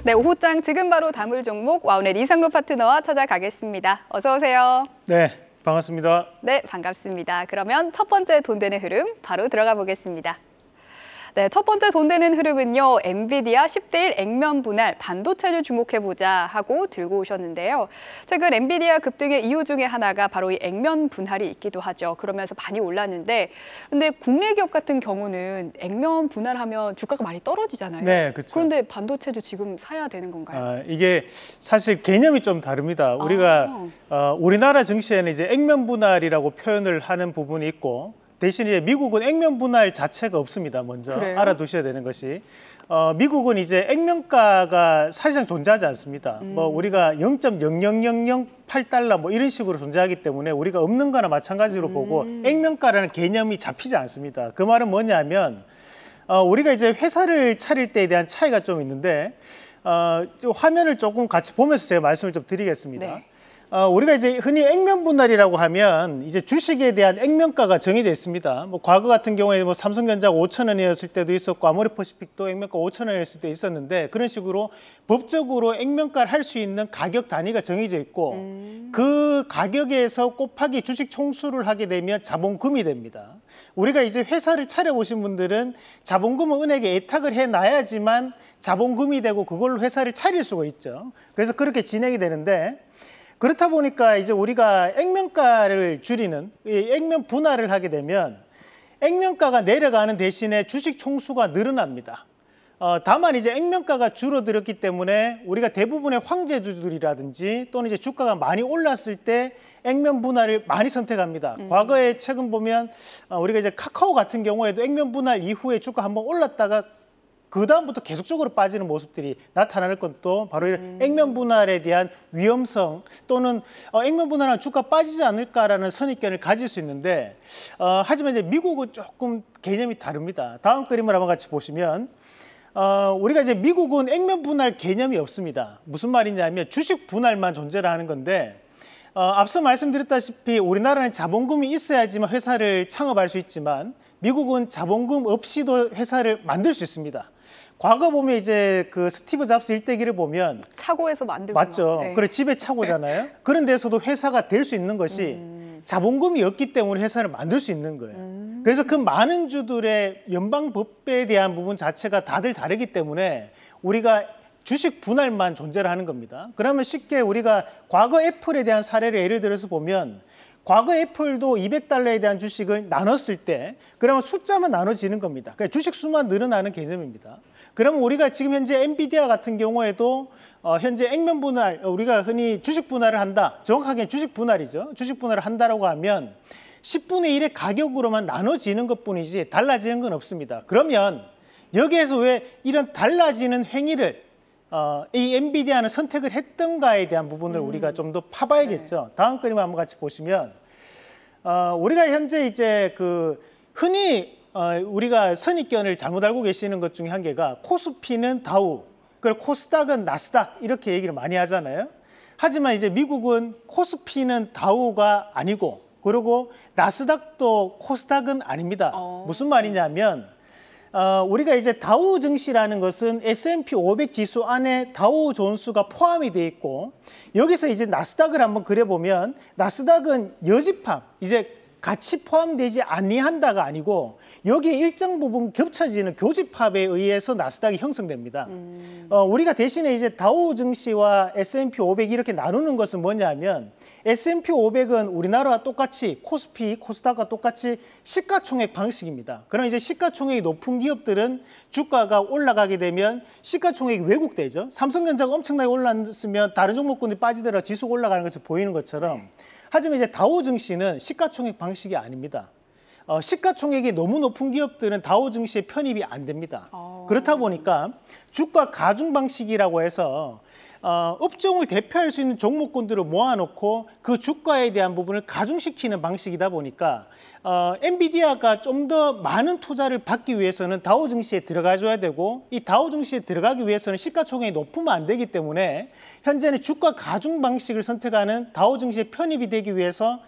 네, 오후장 지금 바로 다물 종목 와우넷 이상로 파트너와 찾아가겠습니다. 어서 오세요. 네, 반갑습니다. 네, 반갑습니다. 그러면 첫 번째 돈 되는 흐름 바로 들어가 보겠습니다. 네, 첫 번째 돈 되는 흐름은요. 엔비디아 10대1 액면 분할 반도체를 주목해보자 하고 들고 오셨는데요. 최근 엔비디아 급등의 이유 중에 하나가 바로 이 액면 분할이 있기도 하죠. 그러면서 많이 올랐는데 근데 국내 기업 같은 경우는 액면 분할하면 주가가 많이 떨어지잖아요. 네, 그렇죠. 그런데 반도체도 지금 사야 되는 건가요? 이게 사실 개념이 좀 다릅니다. 우리가 우리나라 증시에는 이제 액면 분할이라고 표현을 하는 부분이 있고 대신 이제 미국은 액면 분할 자체가 없습니다. 먼저 그래요? 알아두셔야 되는 것이 미국은 이제 액면가가 사실상 존재하지 않습니다. 뭐 우리가 0.00008달러 뭐 이런 식으로 존재하기 때문에 우리가 없는 거나 마찬가지로 보고 액면가라는 개념이 잡히지 않습니다. 그 말은 뭐냐면 우리가 이제 회사를 차릴 때에 대한 차이가 좀 있는데 화면을 조금 같이 보면서 제가 말씀을 좀 드리겠습니다. 네. 우리가 이제 흔히 액면 분할이라고 하면 이제 주식에 대한 액면가가 정해져 있습니다. 뭐 과거 같은 경우에 뭐 삼성전자가 5,000원이었을 때도 있었고 아모레퍼시픽도 액면가 5,000원이었을 때 있었는데 그런 식으로 법적으로 액면가를 할 수 있는 가격 단위가 정해져 있고 그 가격에서 곱하기 주식 총수를 하게 되면 자본금이 됩니다. 우리가 이제 회사를 차려보신 분들은 자본금을 은행에 예탁을 해놔야지만 자본금이 되고 그걸로 회사를 차릴 수가 있죠. 그래서 그렇게 진행이 되는데 그렇다 보니까 이제 우리가 액면가를 줄이는 액면 분할을 하게 되면 액면가가 내려가는 대신에 주식 총수가 늘어납니다. 다만 이제 액면가가 줄어들었기 때문에 우리가 대부분의 황제주들이라든지 또는 이제 주가가 많이 올랐을 때 액면 분할을 많이 선택합니다. 과거에 최근 보면 우리가 이제 카카오 같은 경우에도 액면 분할 이후에 주가 한번 올랐다가 그 다음부터 계속적으로 빠지는 모습들이 나타나는 것도 바로 이런 액면 분할에 대한 위험성 또는 액면 분할하면 주가 빠지지 않을까라는 선입견을 가질 수 있는데 하지만 이제 미국은 조금 개념이 다릅니다. 다음 그림을 한번 같이 보시면 우리가 이제 미국은 액면 분할 개념이 없습니다. 무슨 말이냐면 주식 분할만 존재를 하는 건데 앞서 말씀드렸다시피 우리나라는 자본금이 있어야지만 회사를 창업할 수 있지만 미국은 자본금 없이도 회사를 만들 수 있습니다. 과거 보면 이제 그 스티브 잡스 일대기를 보면 차고에서 만들고 맞죠. 네. 그래 집에 차고잖아요. 그런 데서도 회사가 될 수 있는 것이 자본금이 없기 때문에 회사를 만들 수 있는 거예요. 그래서 그 많은 주들의 연방법에 대한 부분 자체가 다들 다르기 때문에 우리가 주식 분할만 존재를 하는 겁니다. 그러면 쉽게 우리가 과거 애플에 대한 사례를 예를 들어서 보면 과거 애플도 200달러에 대한 주식을 나눴을 때 그러면 숫자만 나눠지는 겁니다. 그러니까 주식 수만 늘어나는 개념입니다. 그러면 우리가 지금 현재 엔비디아 같은 경우에도 현재 액면 분할, 우리가 흔히 주식 분할을 한다. 정확하게 주식 분할이죠. 주식 분할을 한다라고 하면 10분의 1의 가격으로만 나눠지는 것뿐이지 달라지는 건 없습니다. 그러면 여기에서 왜 이런 달라지는 행위를 이 엔비디아는 선택을 했던가에 대한 부분을 우리가 좀 더 파봐야겠죠. 네. 다음 그림을 한번 같이 보시면 우리가 현재 이제 그 흔히 우리가 선입견을 잘못 알고 계시는 것 중에 한 개가 코스피는 다우, 그리고 코스닥은 나스닥 이렇게 얘기를 많이 하잖아요. 하지만 이제 미국은 코스피는 다우가 아니고 그리고 나스닥도 코스닥은 아닙니다. 무슨 말이냐면 우리가 이제 다우 증시라는 것은 S&P 500 지수 안에 다우 존스가 포함이 돼 있고 여기서 이제 나스닥을 한번 그려보면 나스닥은 여집합, 이제 같이 포함되지 아니한다가 아니고 여기에 일정 부분 겹쳐지는 교집합에 의해서 나스닥이 형성됩니다. 우리가 대신에 이제 다우 증시와 S&P 500 이렇게 나누는 것은 뭐냐면 S&P 500은 우리나라와 똑같이 코스피, 코스닥과 똑같이 시가총액 방식입니다. 그럼 이제 시가총액이 높은 기업들은 주가가 올라가게 되면 시가총액이 왜곡되죠. 삼성전자가 엄청나게 올랐으면 다른 종목군이 빠지더라도 지수가 올라가는 것을 보이는 것처럼 하지만 이제 다우 증시는 시가총액 방식이 아닙니다. 시가총액이 너무 높은 기업들은 다우 증시에 편입이 안 됩니다. 그렇다 보니까 주가 가중 방식이라고 해서 업종을 대표할 수 있는 종목군들을 모아놓고 그 주가에 대한 부분을 가중시키는 방식이다 보니까 엔비디아가 좀 더 많은 투자를 받기 위해서는 다우 증시에 들어가줘야 되고 이 다우 증시에 들어가기 위해서는 시가총액이 높으면 안 되기 때문에 현재는 주가 가중 방식을 선택하는 다우 증시에 편입이 되기 위해서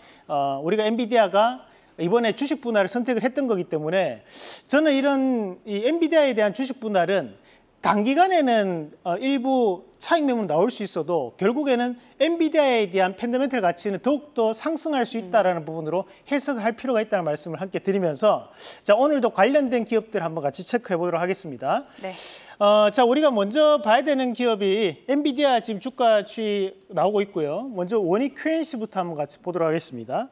우리가 엔비디아가 이번에 주식 분할을 선택을 했던 거기 때문에 저는 이런 이 엔비디아에 대한 주식 분할은 단기간에는 일부 차익 매물 나올 수 있어도 결국에는 엔비디아에 대한 펀더멘털 가치는 더욱더 상승할 수 있다는 부분으로 해석할 필요가 있다는 말씀을 함께 드리면서 자, 오늘도 관련된 기업들 한번 같이 체크해 보도록 하겠습니다. 네. 자, 우리가 먼저 봐야 되는 기업이 엔비디아 지금 주가 추이 나오고 있고요. 먼저 원익 QNC부터 한번 같이 보도록 하겠습니다.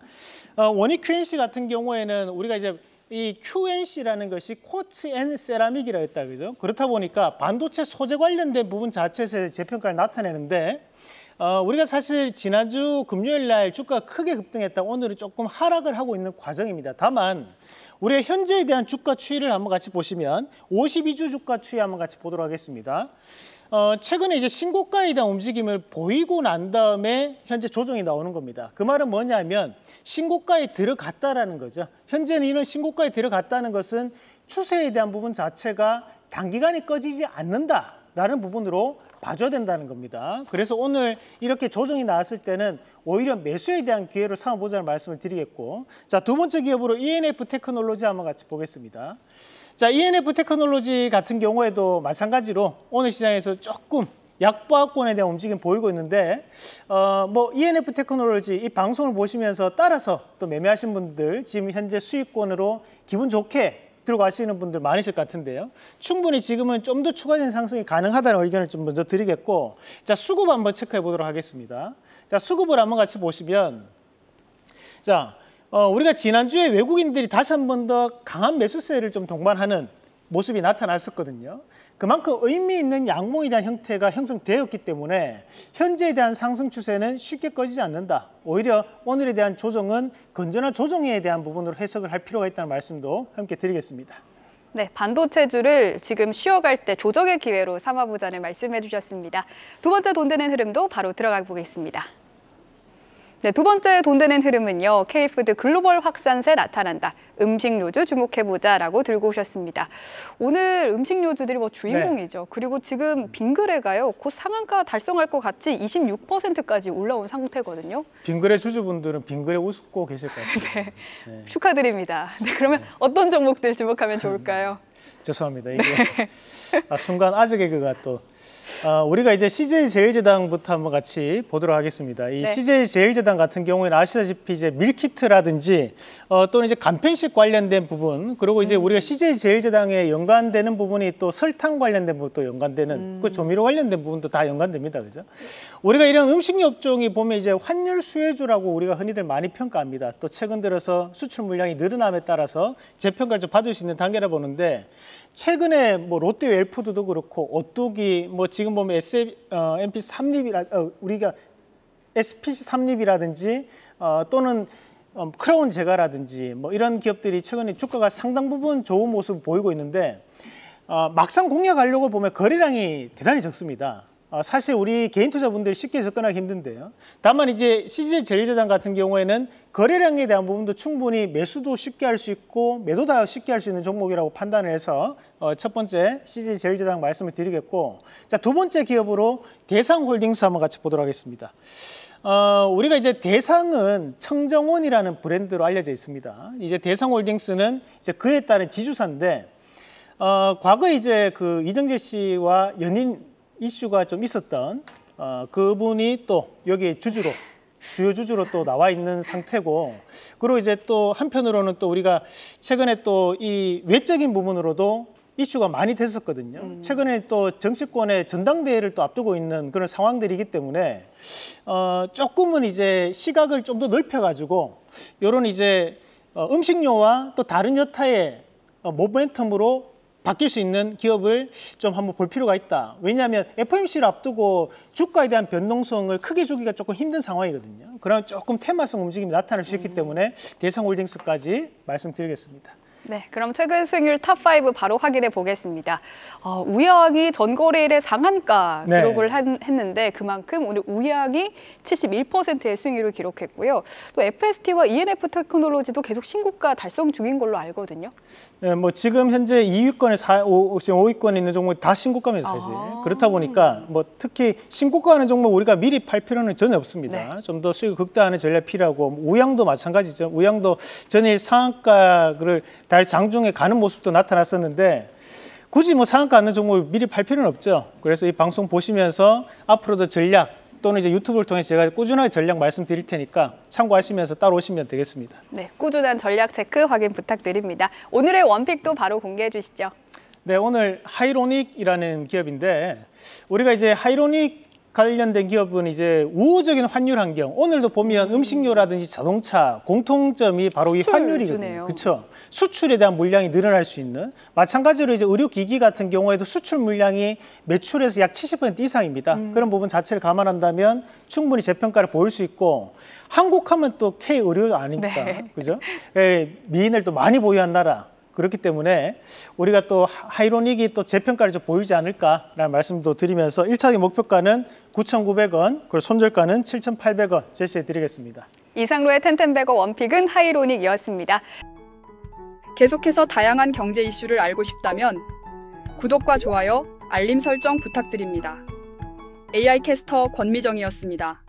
원익 QNC 같은 경우에는 우리가 이제 이 QNC라는 것이 쿼츠 앤 세라믹이라고 했다, 그죠? 그렇다 보니까 반도체 소재 관련된 부분 자체에서 재평가를 나타내는데 우리가 사실 지난주 금요일 날 주가가 크게 급등했다 오늘은 조금 하락을 하고 있는 과정입니다. 다만 우리가 현재에 대한 주가 추이를 한번 같이 보시면 52주 주가 추이 한번 같이 보도록 하겠습니다. 최근에 이제 신고가에 대한 움직임을 보이고 난 다음에 현재 조정이 나오는 겁니다. 그 말은 뭐냐면 신고가에 들어갔다라는 거죠. 현재는 이런 신고가에 들어갔다는 것은 추세에 대한 부분 자체가 단기간에 꺼지지 않는다라는 부분으로 봐줘야 된다는 겁니다. 그래서 오늘 이렇게 조정이 나왔을 때는 오히려 매수에 대한 기회를 삼아보자는 말씀을 드리겠고, 자, 두 번째 기업으로 ENF 테크놀로지 한번 같이 보겠습니다. 자, ENF 테크놀로지 같은 경우에도 마찬가지로 오늘 시장에서 조금 약보합권에 대한 움직임 보이고 있는데 뭐 ENF 테크놀로지 이 방송을 보시면서 따라서 또 매매하신 분들 지금 현재 수익권으로 기분 좋게 들고 가시는 분들 많으실 것 같은데요. 충분히 지금은 좀 더 추가적인 상승이 가능하다는 의견을 좀 먼저 드리겠고, 자, 수급 한번 체크해 보도록 하겠습니다. 자, 수급을 한번 같이 보시면, 자, 우리가 지난주에 외국인들이 다시 한 번 더 강한 매수세를 좀 동반하는 모습이 나타났었거든요. 그만큼 의미 있는 양봉에 대한 형태가 형성되었기 때문에 현재에 대한 상승 추세는 쉽게 꺼지지 않는다. 오히려 오늘에 대한 조정은 건전한 조정에 대한 부분으로 해석을 할 필요가 있다는 말씀도 함께 드리겠습니다. 네, 반도체주를 지금 쉬어갈 때 조정의 기회로 삼아보자는 말씀해 주셨습니다. 두 번째 돈 되는 흐름도 바로 들어가 보겠습니다. 네, 두 번째 돈 되는 흐름은요. K푸드 글로벌 확산세 나타난다. 음식료주 주목해보자라고 들고 오셨습니다. 오늘 음식료주들이 뭐 주인공이죠. 네. 그리고 지금 빙그레가요. 곧 상한가 달성할 것 같이 26%까지 올라온 상태거든요. 빙그레 주주분들은 빙그레 웃고 계실 것 같습니다. 네. 네. 축하드립니다. 네, 그러면 네. 어떤 종목들 주목하면 좋을까요? 죄송합니다. 이게 네. 순간 아재 개그가 또 우리가 이제 CJ제일제당부터 한번 같이 보도록 하겠습니다. 이 네. CJ제일제당 같은 경우에는 아시다시피 이제 밀키트라든지 또는 이제 간편식 관련된 부분, 그리고 이제 우리가 CJ제일제당에 연관되는 부분이 또 설탕 관련된 부분도 연관되는 그 조미료 관련된 부분도 다 연관됩니다. 그죠? 우리가 이런 음식료 업종이 보면 이제 환율 수혜주라고 우리가 흔히들 많이 평가합니다. 또 최근 들어서 수출 물량이 늘어남에 따라서 재평가를 좀 받을 수 있는 단계라 보는데, 최근에 뭐 롯데웰푸드도 그렇고 오뚜기 뭐 지금 보면 S&P 3립이라 우리가 SPC 3립이라든지 또는 크라운 제과라든지 뭐 이런 기업들이 최근에 주가가 상당 부분 좋은 모습을 보이고 있는데 막상 공략하려고 보면 거래량이 대단히 적습니다. 사실 우리 개인 투자분들이 쉽게 접근하기 힘든데요. 다만 이제 CJ제일제당 같은 경우에는 거래량에 대한 부분도 충분히 매수도 쉽게 할 수 있고 매도도 쉽게 할 수 있는 종목이라고 판단을 해서 첫 번째 CJ제일제당 말씀을 드리겠고, 자, 두 번째 기업으로 대상홀딩스 한번 같이 보도록 하겠습니다. 우리가 이제 대상은 청정원이라는 브랜드로 알려져 있습니다. 이제 대상홀딩스는 이제 그에 따른 지주사인데 과거에 이제 그 이정재 씨와 연인 이슈가 좀 있었던 그분이 또 여기 주주로 주요 주주로 또 나와 있는 상태고, 그리고 이제 또 한편으로는 또 우리가 최근에 또 이 외적인 부분으로도 이슈가 많이 됐었거든요. 최근에 또 정치권의 전당대회를 또 앞두고 있는 그런 상황들이기 때문에 조금은 이제 시각을 좀 더 넓혀가지고 이런 이제 음식료와 또 다른 여타의 모멘텀으로 바뀔 수 있는 기업을 좀 한번 볼 필요가 있다. 왜냐하면 FOMC를 앞두고 주가에 대한 변동성을 크게 주기가 조금 힘든 상황이거든요. 그러면 조금 테마성 움직임이 나타날 수 있기 때문에 대상홀딩스까지 말씀드리겠습니다. 네, 그럼 최근 수익률 탑5 바로 확인해 보겠습니다. 우양이 전거래일에 상한가 기록을 했는데 그만큼 오늘 우양이 71%의 수익률을 기록했고요. 또 FST와 ENF 테크놀로지도 계속 신고가 달성 중인 걸로 알거든요. 네, 뭐 지금 현재 2위권에 5위권에 있는 종목이 다 신고가입니다, 사실. 그렇다 보니까 뭐 특히 신고가하는 종목 우리가 미리 팔 필요는 전혀 없습니다. 네. 좀 더 수익을 극대화하는 전략이 필요하고, 우양도 마찬가지죠. 우양도 전일 상한가를 달 장중에 가는 모습도 나타났었는데 굳이 뭐 상한가 않는 종목을 미리 팔 필요는 없죠. 그래서 이 방송 보시면서 앞으로도 전략 또는 이제 유튜브를 통해서 제가 꾸준하게 전략 말씀드릴 테니까 참고하시면서 따라오시면 되겠습니다. 네, 꾸준한 전략 체크 확인 부탁드립니다. 오늘의 원픽도 바로 공개해 주시죠. 네, 오늘 하이로닉이라는 기업인데 우리가 이제 하이로닉 관련된 기업은 이제 우호적인 환율 환경. 오늘도 보면 음식료라든지 자동차 공통점이 바로 이 환율이거든요. 그렇죠? 수출에 대한 물량이 늘어날 수 있는. 마찬가지로 이제 의료기기 같은 경우에도 수출 물량이 매출에서 약 70% 이상입니다. 그런 부분 자체를 감안한다면 충분히 재평가를 보일 수 있고 한국하면 또 K 의료 아닙니까? 네. 그죠? 미인을 또 많이 보유한 나라. 그렇기 때문에 우리가 또 하이로닉이 또 재평가를 좀 보이지 않을까라는 말씀도 드리면서 1차적인 목표가는 9,900원, 그리고 손절가는 7,800원 제시해 드리겠습니다. 이상로의 텐텐베거 원픽은 하이로닉이었습니다. 계속해서 다양한 경제 이슈를 알고 싶다면 구독과 좋아요, 알림 설정 부탁드립니다. AI 캐스터 권미정이었습니다.